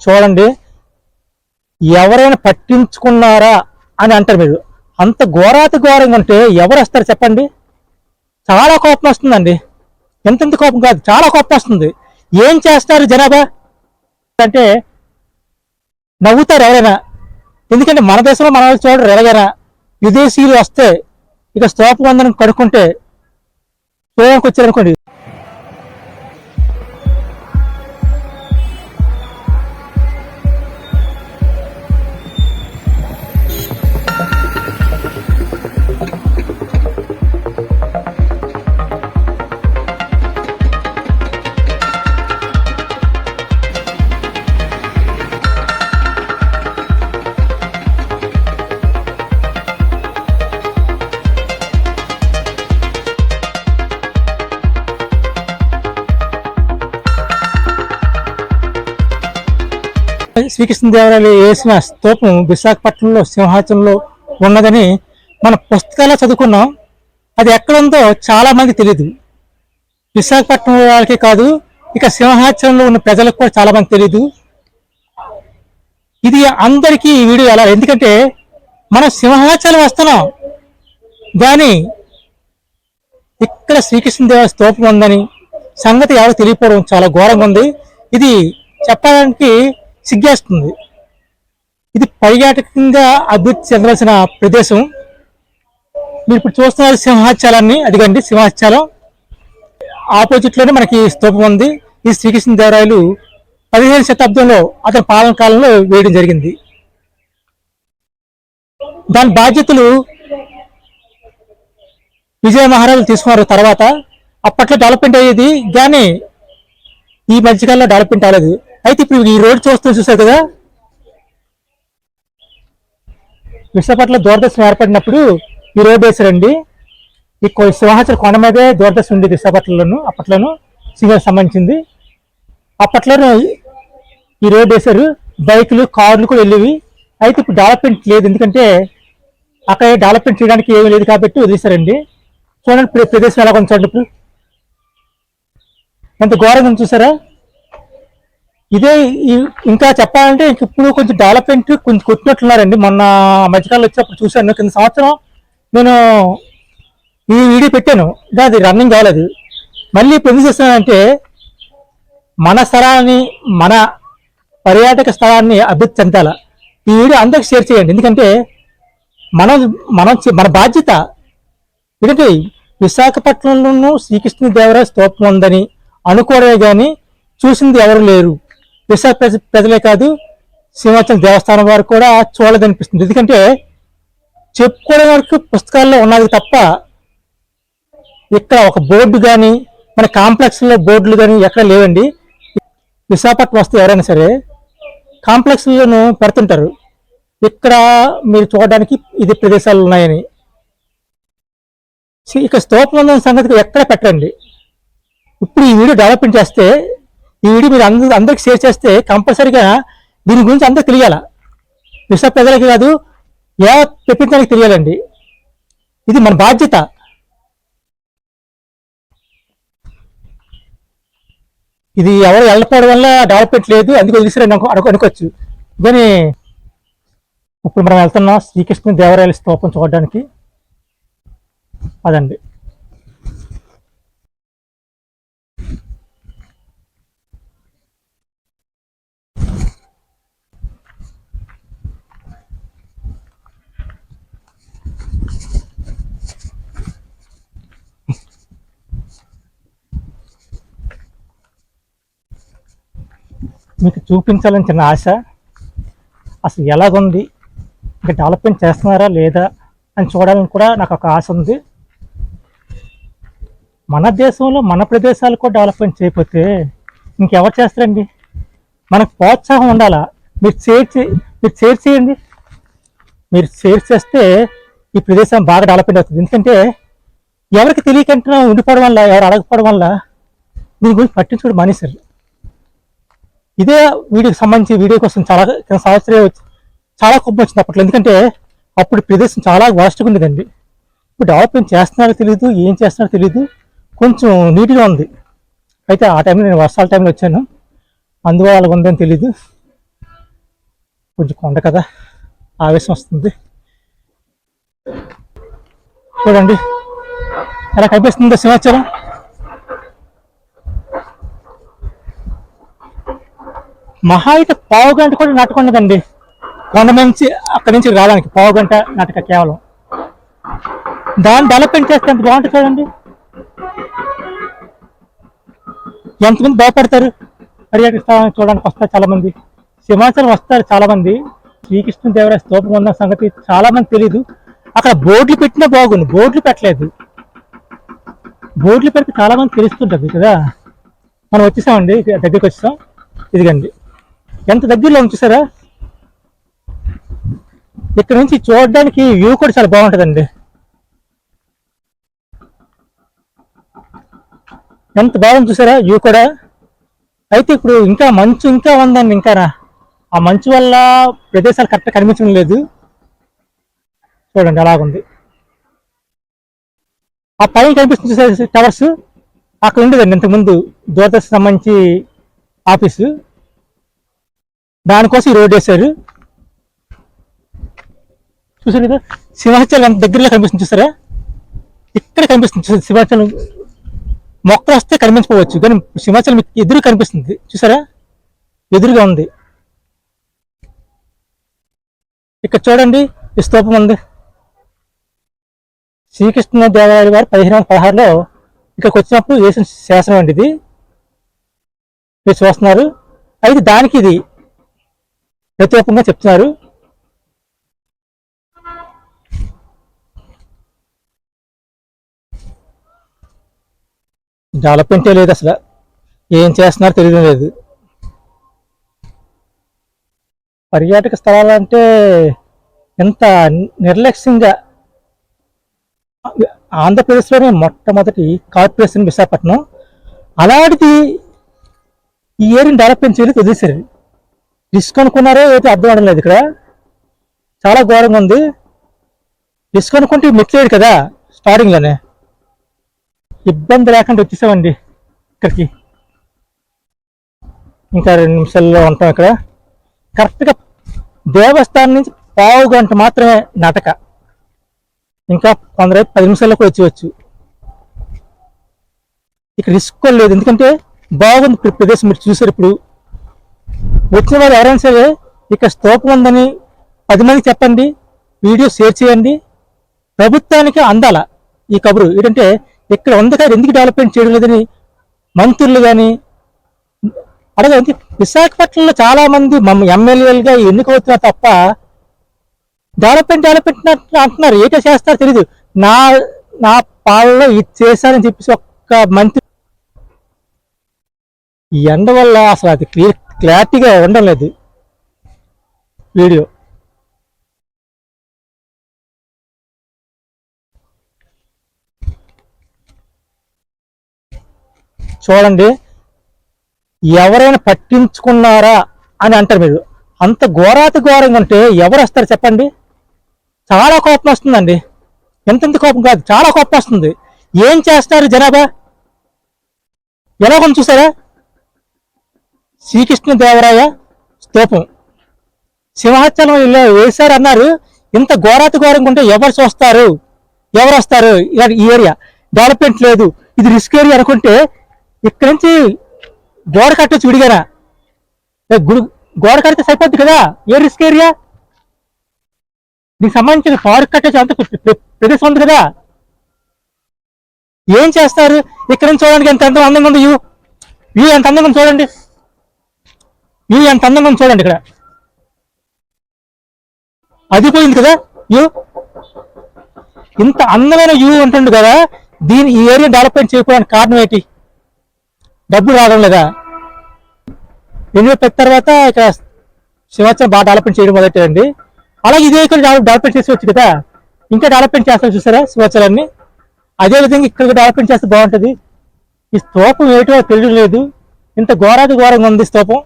చూడండి, ఎవరైనా పట్టించుకున్నారా అని అంటారు మీరు. అంత ఘోరాతి ఘోరంగా ఉంటే ఎవరు వస్తారు చెప్పండి? చాలా కోపం వస్తుందండి. ఎంతెంత కోపం కాదు, చాలా కోపం వస్తుంది. ఏం చేస్తారు జనాభా అంటే నవ్వుతారు ఎవరైనా. ఎందుకంటే మన దేశంలో మన వాళ్ళు చూడరు ఎలాగైనా. విదేశీయులు వస్తే ఇక స్తోపవందనం కడుక్కుంటే సోయంకి వచ్చారనుకోండి, శ్రీకృష్ణదేవరాయలు వేసిన స్తూపం విశాఖపట్నంలో సింహాచలంలో ఉన్నదని మన పుస్తకాల్లో చదువుకున్నాం. అది ఎక్కడుందో చాలా మంది తెలియదు. విశాఖపట్నం వాళ్ళకే కాదు, ఇక సింహాచలంలో ఉన్న ప్రజలకు కూడా చాలా మంది తెలియదు. ఇది అందరికీ ఈ వీడియో ఎలా, ఎందుకంటే మనం సింహాచలం వస్తున్నాం కానీ ఇక్కడ శ్రీకృష్ణదేవరాయ స్తూపం ఉందని సంగతి ఎవరు తెలియకపోవడం చాలా ఘోరంగా ఉంది. ఇది చెప్పడానికి సిగ్గేస్తుంది. ఇది పర్యాటకంగా అభివృద్ధి చెందవలసిన ప్రదేశం. మీరు ఇప్పుడు చూస్తున్నారు సింహాచలాన్ని, అదిగండి సింహాచలం. ఆపోజిట్ లోనే మనకి స్తూపం ఉంది. ఈ శ్రీకృష్ణదేవరాయలు 15వ శతాబ్దంలో అతని పాలన కాలంలో వేయడం జరిగింది. దాని బాధ్యతలు విజయ మహారాజులు తీసుకున్నారు. తర్వాత అప్పట్లో డెవలప్మెంట్ అయ్యేది కానీ ఈ మధ్యకాలంలో డెవలప్మెంట్ అవ్వలేదు. అయితే ఇప్పుడు ఈ రోడ్ చూసారు కదా, విశాఖపట్నంలో దూరదర్శనం ఏర్పడినప్పుడు ఈ రోడ్ వేశారండి. ఈ సింహాచలం కొండ మీదే దూరదర్శనం ఉండేది విశాఖపట్నంలోను. అప్పట్లోనూ సింహానికి సంబంధించింది. అప్పట్లోనూ ఈ రోడ్ వేశారు. బైకులు కార్లు కూడా వెళ్ళేవి. అయితే ఇప్పుడు డెవలప్మెంట్ లేదు, ఎందుకంటే అక్కడ డెవలప్మెంట్ చేయడానికి ఏమీ లేదు కాబట్టి వదిలేశారండి. చూడండి ప్రదేశం ఎలా కొంచెం ఇప్పుడు ఎంత ఘోరంగా చూసారా. ఇదే ఇంకా చెప్పాలంటే ఇప్పుడు కొంచెం డెవలప్మెంట్ కొంచెం కొట్టినట్లున్నారండి. మొన్న మధ్యకాలంలో వచ్చినప్పుడు చూశాను. కింద సంవత్సరం నేను ఈ వీడియో పెట్టాను, అది రన్నింగ్ కాలేదు. మళ్ళీ ఇప్పుడు ఎందుకు చేస్తున్నానంటే మన స్థలాన్ని, మన పర్యాటక స్థలాన్ని అభివృద్ధి చెందాల. ఈ వీడియో అందరికి షేర్ చేయండి, ఎందుకంటే మన బాధ్యత. ఎందుకంటే విశాఖపట్నంలోనూ శ్రీకృష్ణదేవరాయ స్తూపం ఉందని అనుకోవడమే కానీ చూసింది ఎవరు లేరు. విశాఖ ప్రజలే కాదు, సింహాచలం దేవస్థానం వారు కూడా చూడదనిపిస్తుంది. ఎందుకంటే చెప్పుకోవడం వరకు పుస్తకాల్లో ఉన్నది తప్ప ఇక్కడ ఒక బోర్డు కానీ మన కాంప్లెక్స్లో బోర్డులు కానీ ఎక్కడ లేవండి. విశాఖపట్నం వస్తే ఎవరైనా సరే కాంప్లెక్స్లను పెడుతుంటారు, ఇక్కడ మీరు చూడడానికి ఇది ప్రదేశాలు ఉన్నాయని. ఇక స్తూపం సంగతి ఎక్కడ పెట్టండి. ఇప్పుడు ఈ వీడియో డెవలప్మెంట్ చేస్తే, ఈ వీడియో మీరు అందరికి షేర్ చేస్తే కంపల్సరీగా దీని గురించి అందరికి తెలియాల. విశాఖ ప్రజలకి కాదు, ప్రపంచానికి తెలియాలండి. ఇది మన బాధ్యత. ఇది ఎవరు వెళ్ళకపోవడం వల్ల డెవలప్మెంట్ లేదు, అందుకే వదిలేసారని అనుకోవచ్చు. కానీ ఇప్పుడు మనం వెళ్తున్నాం శ్రీకృష్ణదేవరాయల స్తూపం చూడడానికి. అదండి. మీకు చూపించాలని చిన్న ఆశ. అసలు ఎలాగుంది, ఇంకా డెవలప్మెంట్ చేస్తున్నారా లేదా అని చూడాలని కూడా నాకు ఒక ఆశ ఉంది. మన దేశంలో మన ప్రదేశాలు కూడా డెవలప్మెంట్ చేయకపోతే ఇంకెవరు చేస్తారండి? మనకు ప్రోత్సాహం ఉండాలా. మీరు షేర్ చేయండి. మీరు షేర్ చేస్తే ఈ ప్రదేశం బాగా డెవలప్మెంట్ అవుతుంది. ఎందుకంటే ఎవరికి తెలియకుండా ఉండిపోవడం వల్ల, ఎవరు అడగకపోవడం వల్ల దీని గురించి పట్టించుకోవడం మానేశారు. ఇదే వీడియోకి సంబంధించి వీడియో కోసం చాలా సంవత్సరాలు చాలా కోపం వచ్చింది అప్పట్లో. ఎందుకంటే అప్పుడు ప్రదేశం చాలా వాస్ట్గా ఉండేదండి. ఇప్పుడు డెవలప్మెంట్ చేస్తున్నారో తెలియదు, ఏం చేస్తున్నారో తెలియదు, కొంచెం నీట్గా ఉంది. అయితే ఆ టైంలో నేను వర్షాల టైంలో వచ్చాను, అందువల్ల ఉందని తెలీదు. కొంచెం కొండ కదా, ఆవేశం వస్తుంది. చూడండి ఎలా కనిపిస్తుందో సింహాచలం. మహా అయితే పావు గంట కూడా నడకుండదండి కొండ నుంచి అక్కడి నుంచి రావడానికి. పావు గంట నడక కేవలం. దాన్ని డెవలప్మెంట్ చేస్తే ఎంత బాగుంటుంది చూడండి. ఎంతమంది భయపడతారు పర్యాటక స్థలం చూడడానికి వస్తారు చాలా మంది. సింహాచలం వస్తారు చాలా మంది. శ్రీకృష్ణదేవరాయ స్తూపం ఉన్న సంగతి చాలా మంది తెలీదు. అక్కడ బోర్డులు పెట్టినా బాగుంది, బోర్డులు పెట్టలేదు. బోర్డులు పెడితే చాలా మంది తెలుస్తుంటది కదా. మనం వచ్చేసామండి, దగ్గరికి వచ్చేసాం. ఇదిగండి ఎంత దగ్గరలో చూసారా. ఇక్కడ నుంచి చూడడానికి వ్యూ కూడా చాలా బాగుంటుందండి. ఎంత బాగుంది చూసారా వ్యూ కూడా. అయితే ఇప్పుడు ఇంకా మంచు ఇంకా ఉందండి. ఇంకా ఆ మంచు వల్ల ప్రదేశాలు కరెక్ట్గా కనిపించడం లేదు. చూడండి అలాగుంది. ఆ పైన కనిపిస్తుంది చూసారు టవర్స్, అక్కడ ఉండేదండి ఇంతకుముందు దూరదర్శన్ సంబంధించి ఆఫీసు. దానికోసం ఈ రోడ్ వేశారు. చూసారు కదా సింహాచలం ఎంత దగ్గరలో కనిపిస్తుంది చూసారా. ఇక్కడ కనిపిస్తుంది సింహాచలం. మొక్కలు వస్తే కనిపించకపోవచ్చు కానీ సింహాచలం ఎదురు కనిపిస్తుంది చూసారా, ఎదురుగా ఉంది. ఇక్కడ చూడండి ఈ స్తూపం ఉంది. శ్రీకృష్ణదేవరాయల వారు 1516లో ఇక్కడికి వచ్చినప్పుడు వేసిన శాసనం అండి ఇది. మీరు చూస్తున్నారు. అయితే దానికి ఇది ప్రత్యేకంగా చెప్తున్నారు. డెవలప్మెంటే లేదు అసలు, ఏం చేస్తున్నారో తెలియడం లేదు. పర్యాటక స్థలాలు అంటే ఎంత నిర్లక్ష్యంగా. ఆంధ్రప్రదేశ్లోనే మొట్టమొదటి కార్పొరేషన్ విశాఖపట్నం, అలాంటిది ఈ ఏరియాని డెవలప్మెంట్ చేయలేదు, వదిలేశారు. రిస్క్ అనుకున్నారో ఏదో అర్థం అవడం లేదు. ఇక్కడ చాలా ఘోరంగా ఉంది. రిస్క్ అనుకుంటే మెట్లేడు కదా స్టార్టింగ్లోనే. ఇబ్బంది లేకుండా వచ్చేసామండి ఇక్కడికి. ఇంకా 2 నిమిషాల్లో ఉంటాం ఇక్కడ. కరెక్ట్గా దేవస్థానం నుంచి పావు గంట మాత్రమే నడక. ఇంకా కొందరు 10 నిమిషాల్లో కూడా వచ్చేవచ్చు. ఇక్కడ రిస్క్ లేదు, ఎందుకంటే బాగుంది ప్రదేశం. మీరు చూసారు. ఇప్పుడు వచ్చిన వారు ఎవరైనా సరే ఇక్కడ స్తూపం ఉందని 10 మందికి చెప్పండి, వీడియో షేర్ చేయండి. ప్రభుత్వానికి అందాల ఈ కబురు. ఏంటంటే ఇక్కడ ఉంది కదా, ఎందుకు డెవలప్మెంట్ చేయడం లేదని మంత్రులు కానీ అడగండి. విశాఖపట్నంలో చాలా మంది ఎమ్మెల్యేలుగా ఎన్నికవుతున్నారు తప్ప డెవలప్మెంట్ అంటున్నారు. ఏటో చేస్తారో తెలీదు. నా పాలలో ఇది చేశారని చెప్పేసి ఒక్క మంత్రి. ఈ ఎండ వల్ల అసలు అది క్లారిటీగా ఉండడం లేదు వీడియో. చూడండి, ఎవరైనా పట్టించుకున్నారా అని అంటారు మీరు. అంత ఘోరాతి ఘోరంగా ఉంటే ఎవరు వస్తారు చెప్పండి. చాలా కోపం వస్తుందండి. ఎంతెంత కోపం కాదు, చాలా కోపం వస్తుంది. ఏం చేస్తారు జనాభా ఎలా కొంచెం చూసారా. శ్రీకృష్ణదేవరాయ స్తూపం సింహాచలం వేశారు అన్నారు. ఇంత ఘోరాతి ఘోరంగా ఉంటే ఎవరు చూస్తారు, ఎవరు వస్తారు. ఈ ఏరియా డెవలప్మెంట్ లేదు, ఇది రిస్క్ ఏరియా అనుకుంటే ఇక్కడి నుంచి గోడ కట్టొచ్చు విడిగారా. గోడ కడితే సరిపోద్ది కదా, ఏ రిస్క్ ఏరియా. దీనికి సంబంధించిన పార్క్ కట్టొచ్చు, అంత ప్రదేశం ఉంది కదా. ఏం చేస్తారు. ఇక్కడ నుంచి చూడడానికి ఎంత అందంగా ఉంది వ్యూ ఎంత అందంగా ఉంది చూడండి. వ్యూ ఎంత అందంగా ఉంది చూడండి. ఇక్కడ అది పోయింది కదా వ్యూ. ఇంత అందమైన వ్యూ ఉంటుంది కదా. ఈ ఏరియా డెవలప్మెంట్ చేయకపోవడానికి కారణం ఏంటి. డబ్బులు రావడం లేదా. 2010 తర్వాత ఇక్కడ సింహాచలం బాగా డెవలప్మెంట్ చేయడం మొదలెట్టారండి. అలాగే ఇదే ఇక్కడ డెవలప్మెంట్ చేసుకోవచ్చు కదా. ఇంకా డెవలప్మెంట్ చేస్తారు చూసారా సింహాచలాన్ని. అదేవిధంగా ఇక్కడ డెవలప్మెంట్ చేస్తే బాగుంటుంది. ఈ స్తూపం ఏటో తెలియడం లేదు. ఇంత ఘోరాది ఘోరంగా ఉంది స్తూపం.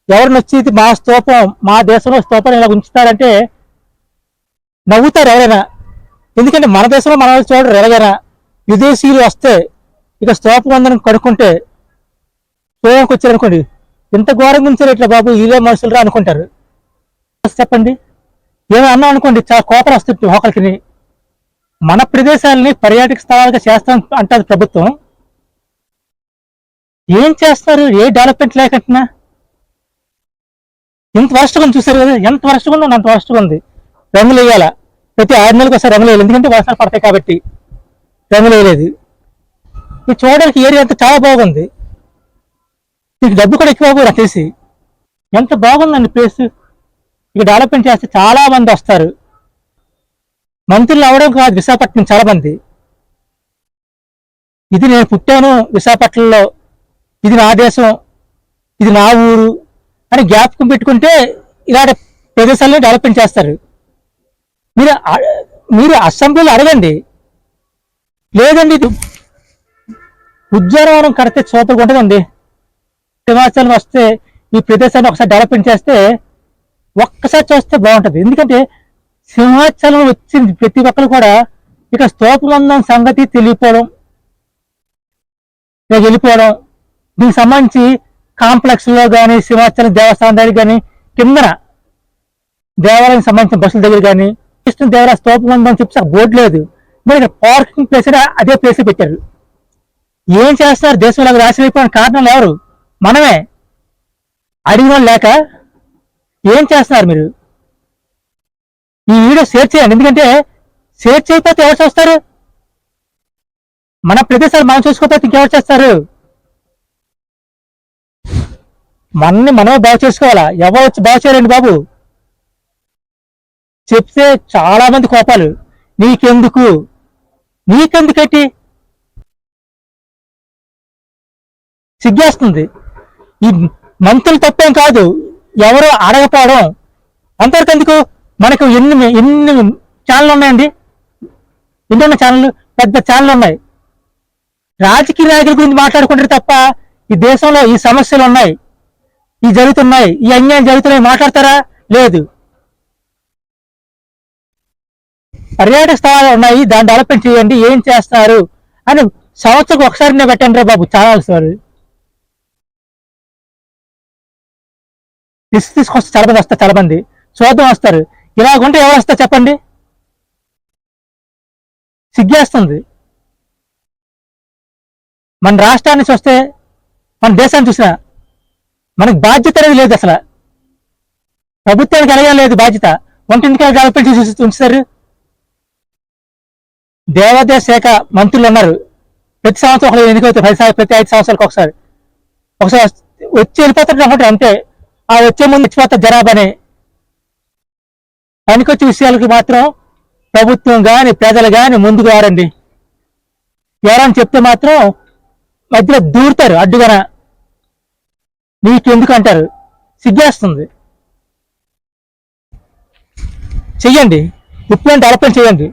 ఎవరిని వచ్చి ఇది మా స్తూపం, మా దేశంలో స్తూపాన్ని ఇలా ఉంచుతారంటే నవ్వుతారు ఎవరైనా. ఎందుకంటే మన దేశంలో మన వాళ్ళు చూడరు. ఎలాగైనా విదేశీయులు వస్తే ఇక స్తూపం ఉందని కనుక్కుంటే చూడడానికి వచ్చారనుకోండి, ఇంత ఘోరంగా ఉంచారు ఇట్లా బాబు, ఇదే మనుషులు రా అనుకుంటారు. చెప్పండి. ఏమో అన్నాం అనుకోండి, చాలా కోపం వస్తుంది ఒకరికి. మన ప్రదేశాలని పర్యాటక స్థలాలుగా చేస్తాం అంటారు ప్రభుత్వం. ఏం చేస్తారు? ఏ డెవలప్మెంట్ లేకుండా ఎంత వరస్ట్గా ఉంది చూసారు కదా, ఎంత వరస్ట్గా ఉందో అంత వరస్ట్గా ఉంది. రంగులు వేయాల, ప్రతి 6 నెలలకు ఒకసారి రంగులు వేయాలి, ఎందుకంటే వర్షాలు పడతాయి కాబట్టి రంగులు వేయలేదు. ఇది చూడడానికి ఏరియా అంతా చాలా బాగుంది, మీకు డబ్బు కూడా ఎక్కువ నాకు తెలిసి. ఎంత బాగుందండి ప్లేస్. ఇక డెవలప్మెంట్ చేస్తే చాలా మంది వస్తారు. మంత్రులు అవడం కాదు, విశాఖపట్నం చాలా మంది. ఇది నేను పుట్టాను విశాఖపట్నంలో, ఇది నా దేశం, ఇది నా ఊరు అని జ్ఞాపకం పెట్టుకుంటే ఇలాంటి ప్రదేశాలను డెవలప్మెంట్ చేస్తారు. మీరు మీరు అసెంబ్లీలో అడగండి. లేదండి ఉద్యానవనం కడితే సూపర్గా ఉంటుందండి. హిమాచలం వస్తే ఈ ప్రదేశాన్ని ఒకసారి డెవలప్మెంట్ చేస్తే ఒక్కసారి చూస్తే బాగుంటుంది. ఎందుకంటే సింహాచలం వచ్చింది ప్రతి ఒక్కరు కూడా ఇక స్తూపమందం సంగతి తెలియపోవడం, వెళ్ళిపోవడం. దీనికి సంబంధించి కాంప్లెక్స్ లో కానీ, సింహాచలం దేవస్థానం దగ్గర కానీ, కిందన దేవాలయానికి సంబంధించిన బస్సుల దగ్గర కానీ, కృష్ణ దేవరాయ స్తూపం అని చెప్పి బోర్డు లేదు. మరి ఇక్కడ పార్కింగ్ ప్లేస్ అదే ప్లేస్ పెట్టారు. ఏం చేస్తున్నారు? దేశంలో రాశి అయిపోయిన కారణాలు ఎవరు? మనమే. అడిగిన లేక ఏం చేస్తున్నారు మీరు? ఈ వీడియో షేర్ చేయండి, ఎందుకంటే షేర్ చేయకపోతే ఎవరు చూస్తారు? మన ప్రదేశాలు మనం చూసుకోకపోతే ఇంకెవరు చేస్తారు? మనల్ని మనమే బాగు చేసుకోవాలా, ఎవరు వచ్చి బాగు చేయాలండి బాబు. చెప్తే చాలా మంది కోపాలు, నీకెందుకు నీకెందుకటి సిగ్గేస్తుంది. ఈ మంత్రులు తప్పేం కాదు, ఎవరో అడగపోవడం అంతవరకెందుకు. మనకు ఎన్ని ఛానళ్ళు ఉన్నాయండి, ఎన్ని ఛానళ్ళు, పెద్ద ఛానళ్ళు ఉన్నాయి. రాజకీయ నాయకుల గురించి మాట్లాడుకుంటారు తప్ప ఈ దేశంలో ఈ సమస్యలు ఉన్నాయి, ఈ జరుగుతున్నాయి, ఈ అన్యాయం జరుగుతున్నాయి మాట్లాడతారా? లేదు. పర్యాటక స్థలాలు ఉన్నాయి, దాన్ని డెవలప్మెంట్ చేయండి, ఏం చేస్తారు అని సంవత్సరం ఒకసారి పెట్టండి రా బాబు ఛానల్స్ వారు. తీసుకొస్తే చాలా మంది వస్తారు, చాలా మంది చూద్దాం వస్తారు. ఇలాగుంటే ఎవరు వస్తారు చెప్పండి? సిగ్గేస్తుంది. మన రాష్ట్రాన్ని చూస్తే, మన దేశాన్ని చూసినా మనకు బాధ్యత అనేది లేదు అసలు. ప్రభుత్వానికి అలాగే లేదు బాధ్యత. వంటింటికి డెవలప్మెంట్ చేసి ఉంచుతారు. దేవాదాయ శాఖ మంత్రులు ఉన్నారు, ప్రతి సంవత్సరం ఒకరు ఎన్నికవుతారు, ప్రతి 5 సంవత్సరాలకు ఒకసారి వచ్చి వెళ్ళిపోతారు అన్నమాట. అంతే. ఆ వచ్చే ముందు వచ్చిపోతారు జనాభాని. పనికొచ్చే విషయాలకి మాత్రం ప్రభుత్వం కానీ ప్రజలు కానీ ముందుకు రారండి. ఎవరని చెప్తే మాత్రం మధ్యలో దూరుతారు అడ్డుగాన. నీకెందుకు అంటారు, సిగ్గేస్తుంది. చెయ్యండి, ఇప్పుడు డెవలప్మెంట్ చేయండి.